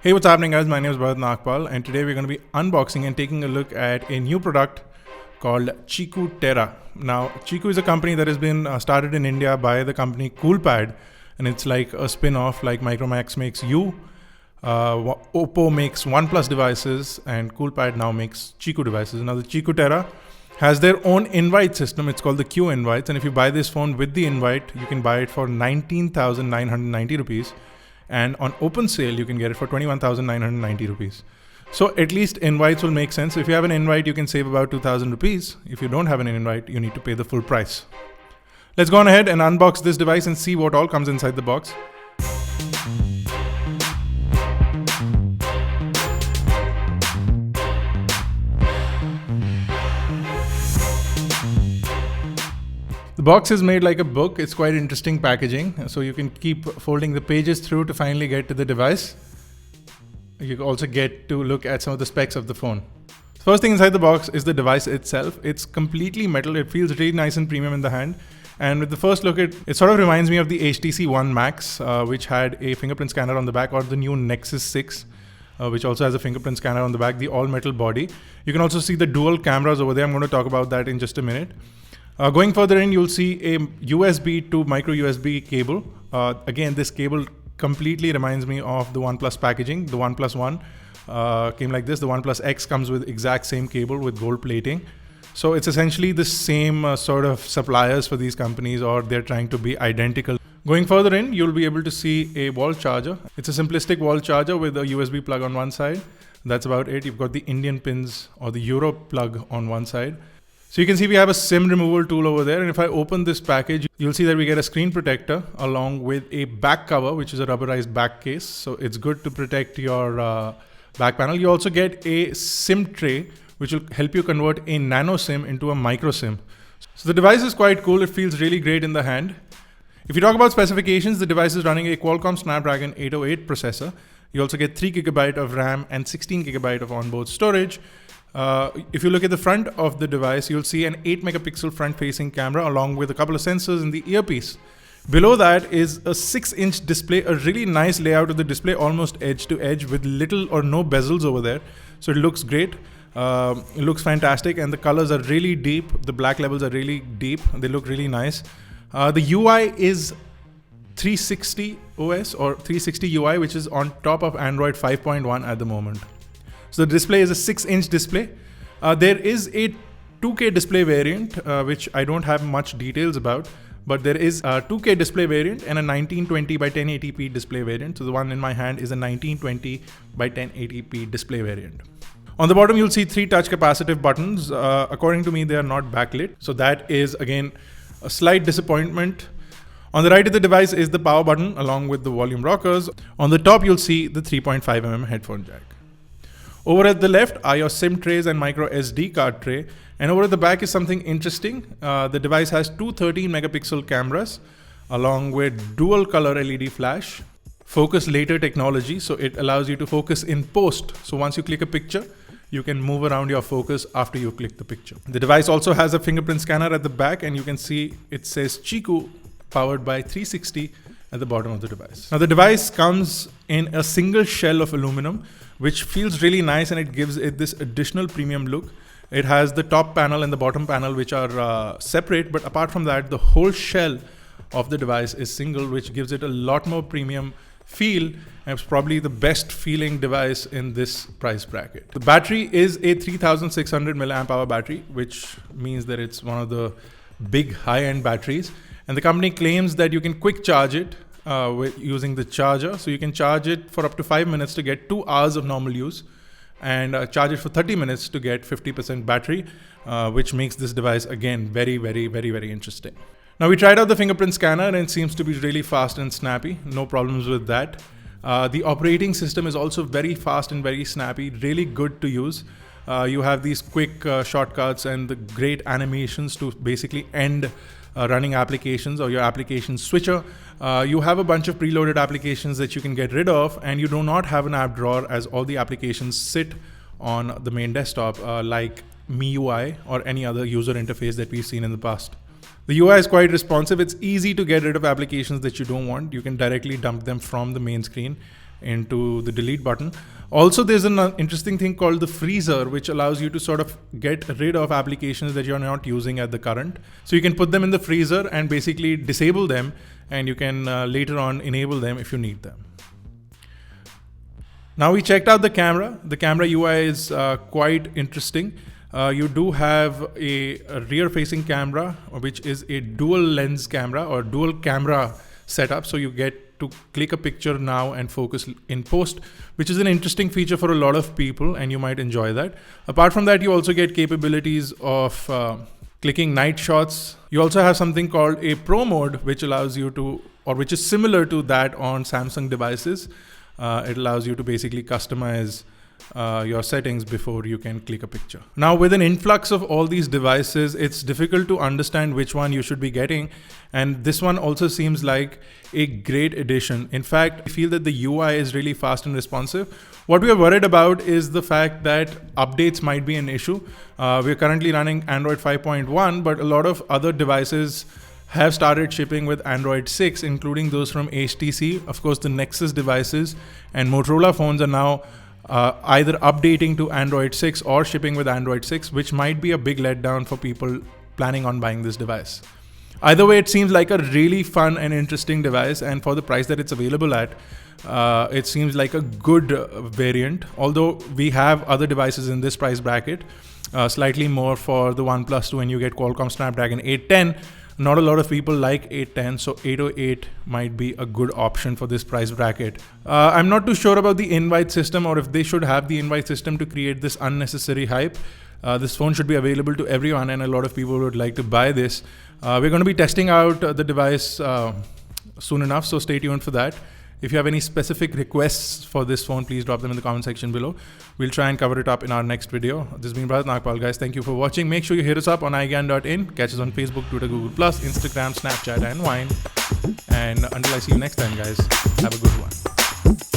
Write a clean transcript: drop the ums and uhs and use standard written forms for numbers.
Hey, what's happening guys? My name is Bharat Nagpal and today we're going to be unboxing and taking a look at a new product called Chiku Terra. Now, Chiku is a company that has been started in India by the company Coolpad, and it's like a spin-off. Like Micromax makes U, Oppo makes OnePlus devices, and Coolpad now makes Chiku devices. Now the Chiku Terra has their own invite system. It's called the Q Invites, and if you buy this phone with the invite, you can buy it for 19,990 rupees. And on open sale, you can get it for 21,990 rupees. So at least invites will make sense. If you have an invite, you can save about 2,000 rupees. If you don't have an invite, you need to pay the full price. Let's go on ahead and unbox this device and see what all comes inside the box. The box is made like a book. It's quite interesting packaging. So you can keep folding the pages through to finally get to the device. You also get to look at some of the specs of the phone. First thing inside the box is the device itself. It's completely metal. It feels really nice and premium in the hand. And with the first look, it sort of reminds me of the HTC One Max, which had a fingerprint scanner on the back, or the new Nexus 6, which also has a fingerprint scanner on the back, the all-metal body. You can also see the dual cameras over there. I'm going to talk about that in just a minute. Going further in, you'll see a USB to micro USB cable. Again, this cable completely reminds me of the OnePlus packaging. The OnePlus One came like this. The OnePlus X comes with exact same cable with gold plating. So it's essentially the same sort of suppliers for these companies, or they're trying to be identical. Going further in, you'll be able to see a wall charger. It's a simplistic wall charger with a USB plug on one side. That's about it. You've got the Indian pins or the Europe plug on one side. So you can see we have a SIM removal tool over there, and if I open this package, you'll see that we get a screen protector along with a back cover, which is a rubberized back case. So it's good to protect your back panel. You also get a SIM tray, which will help you convert a nano SIM into a micro SIM. So the device is quite cool. It feels really great in the hand. If you talk about specifications, the device is running a Qualcomm Snapdragon 808 processor. You also get 3 GB of RAM and 16 GB of onboard storage. If you look at the front of the device, you'll see an 8 megapixel front-facing camera along with a couple of sensors in the earpiece. Below that is a 6-inch display, a really nice layout of the display, almost edge to edge with little or no bezels over there. So it looks great. It looks fantastic, and the colors are really deep. The black levels are really deep. They look really nice. The UI is 360 OS or 360 UI, which is on top of Android 5.1 at the moment. So the display is a 6-inch display. There is a 2K display variant, which I don't have much details about, but there is a 2K display variant and a 1920 by 1080p display variant. So the one in my hand is a 1920 by 1080p display variant. On the bottom, you'll see 3 touch capacitive buttons. According to me, they are not backlit. So that is, again, a slight disappointment. On the right of the device is the power button along with the volume rockers. On the top, you'll see the 3.5mm headphone jack. Over at the left are your SIM trays and micro SD card tray. And over at the back is something interesting. The device has two 13 megapixel cameras along with dual color LED flash, focus later technology. So it allows you to focus in post. So once you click a picture, you can move around your focus after you click the picture. The device also has a fingerprint scanner at the back, and you can see it says Chiku powered by 360 at the bottom of the device. Now the device comes in a single shell of aluminum, which feels really nice, and it gives it this additional premium look. It has the top panel and the bottom panel, which are separate, but apart from that, the whole shell of the device is single, which gives it a lot more premium feel, and it's probably the best feeling device in this price bracket. The battery is a 3600 milliamp hour battery, which means that it's one of the big high-end batteries. And the company claims that you can quick charge it with using the charger. So you can charge it for up to 5 minutes to get 2 hours of normal use, and charge it for 30 minutes to get 50% battery, which makes this device, again, very, very, very, very interesting. Now, we tried out the fingerprint scanner, and it seems to be really fast and snappy. No problems with that. The operating system is also very fast and very snappy, really good to use. You have these quick shortcuts and the great animations to basically end running applications or your application switcher. You have a bunch of preloaded applications that you can get rid of, and you do not have an app drawer, as all the applications sit on the main desktop, like MIUI or any other user interface that we've seen in the past. The UI is quite responsive. It's easy to get rid of applications that you don't want. You can directly dump them from the main screen. into the delete button. Also, there's an interesting thing called the freezer, which allows you to sort of get rid of applications that you're not using at the current. So you can put them in the freezer and basically disable them, and you can later on enable them if you need them. Now we checked out the camera. The camera UI is quite interesting. You do have a rear-facing camera, which is a dual lens camera or dual camera setup. So you get to click a picture now and focus in post, which is an interesting feature for a lot of people, and you might enjoy that. Apart from that, you also get capabilities of clicking night shots. You also have something called a Pro mode, which allows you to, or which is similar to that on Samsung devices. It allows you to basically customize your settings before you can click a picture. Now, with an influx of all these devices, it's difficult to understand which one you should be getting. And this one also seems like a great addition. In fact, I feel that the UI is really fast and responsive. What we are worried about is the fact that updates might be an issue. We're currently running Android 5.1, but a lot of other devices have started shipping with Android 6, including those from HTC. Of course, the Nexus devices and Motorola phones are now either updating to Android 6 or shipping with Android 6, which might be a big letdown for people planning on buying this device. Either way, it seems like a really fun and interesting device, and for the price that it's available at, it seems like a good variant. Although we have other devices in this price bracket, slightly more for the OnePlus 2, and you get Qualcomm Snapdragon 810. Not a lot of people like 810, so 808 might be a good option for this price bracket. I'm not too sure about the invite system, or if they should have the invite system to create this unnecessary hype. This phone should be available to everyone, and a lot of people would like to buy this. We're going to be testing out the device soon enough, so stay tuned for that. If you have any specific requests for this phone, please drop them in the comment section below. We'll try and cover it up in our next video. This has been Bharat Nagpal, guys. Thank you for watching. Make sure you hit us up on iGyan.in. Catch us on Facebook, Twitter, Google+, Instagram, Snapchat, and Vine. And until I see you next time, guys, have a good one.